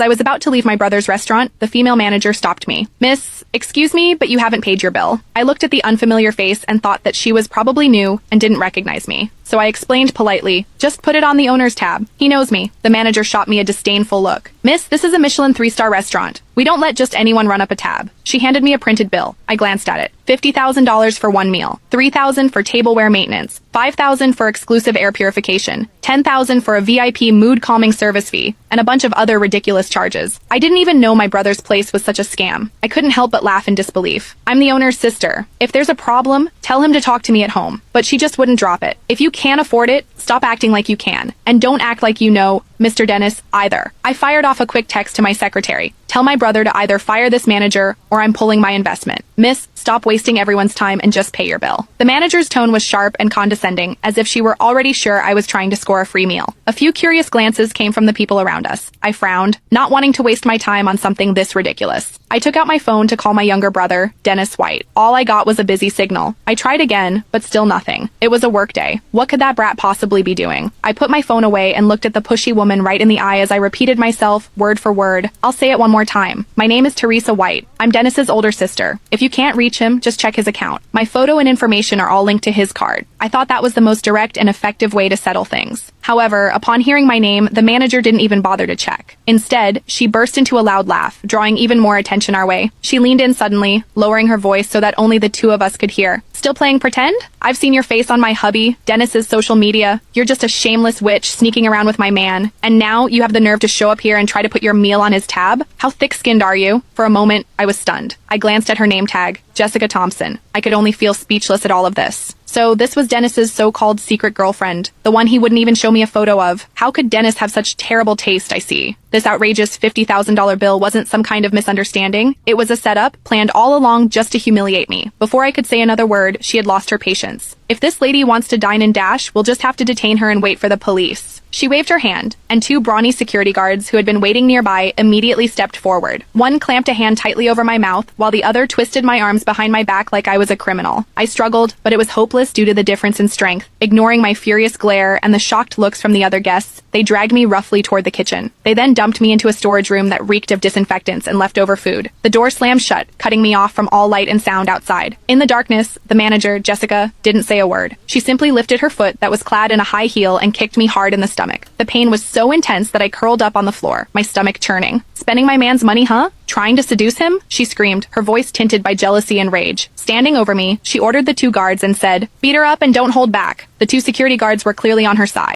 As I was about to leave my brother's restaurant, the female manager stopped me. "Miss, excuse me, but you haven't paid your bill." I looked at the unfamiliar face and thought that she was probably new and didn't recognize me. So I explained politely, "Just put it on the owner's tab. He knows me." The manager shot me a disdainful look. "Miss, this is a Michelin 3-star restaurant. We don't let just anyone run up a tab." She handed me a printed bill. I glanced at it. $50,000 for one meal, $3,000 for tableware maintenance, $5,000 for exclusive air purification, $10,000 for a VIP mood calming service fee, and a bunch of other ridiculous charges. I didn't even know my brother's place was such a scam. I couldn't help but laugh in disbelief. "I'm the owner's sister. If there's a problem, tell him to talk to me at home." But she just wouldn't drop it. "If you can't afford it, stop acting like you can. And don't act like you know Mr. Dennis either." I fired off a quick text to my secretary. "Tell my brother to either fire this manager or I'm pulling my investment. Miss, stop wasting everyone's time and just pay your bill." The manager's tone was sharp and condescending, as if she were already sure I was trying to score a free meal. A few curious glances came from the people around us. I frowned, not wanting to waste my time on something this ridiculous. I took out my phone to call my younger brother, Dennis White. All I got was a busy signal. I tried again, but still nothing. It was a work day. What could that brat possibly be doing? I put my phone away and looked at the pushy woman right in the eye as I repeated myself, word for word. I'll say it one more time. "My name is Teresa White. I'm Dennis's older sister. If you can't reach him, just check his account. My photo and information are all linked to his card." I thought that was the most direct and effective way to settle things. However, upon hearing my name, the manager didn't even bother to check. Instead, she burst into a loud laugh, drawing even more attention our way. She leaned in suddenly, lowering her voice so that only the two of us could hear. "Still playing pretend? I've seen your face on my hubby, Dennis's social media. You're just a shameless witch sneaking around with my man. And now you have the nerve to show up here and try to put your meal on his tab? How thick-skinned are you?" For a moment, I was stunned. I glanced at her name tag, Jessica Thompson. I could only feel speechless at all of this. So this was Dennis's so-called secret girlfriend, the one he wouldn't even show me a photo of. How could Dennis have such terrible taste, I see? This outrageous $50,000 bill wasn't some kind of misunderstanding. It was a setup, planned all along just to humiliate me. Before I could say another word, she had lost her patience. "If this lady wants to dine and dash, we'll just have to detain her and wait for the police." She waved her hand, and two brawny security guards who had been waiting nearby immediately stepped forward. One clamped a hand tightly over my mouth, while the other twisted my arms behind my back like I was a criminal. I struggled, but it was hopeless due to the difference in strength. Ignoring my furious glare and the shocked looks from the other guests, they dragged me roughly toward the kitchen. They then dumped me into a storage room that reeked of disinfectants and leftover food. The door slammed shut, cutting me off from all light and sound outside. In the darkness, the manager, Jessica, didn't say a word. She simply lifted her foot that was clad in a high heel and kicked me hard in the stomach. The pain was so intense that I curled up on the floor, my stomach churning. "Spending my man's money, huh? Trying to seduce him?" she screamed, her voice tinted by jealousy and rage. Standing over me, she ordered the two guards and said, "Beat her up and don't hold back." The two security guards were clearly on her side.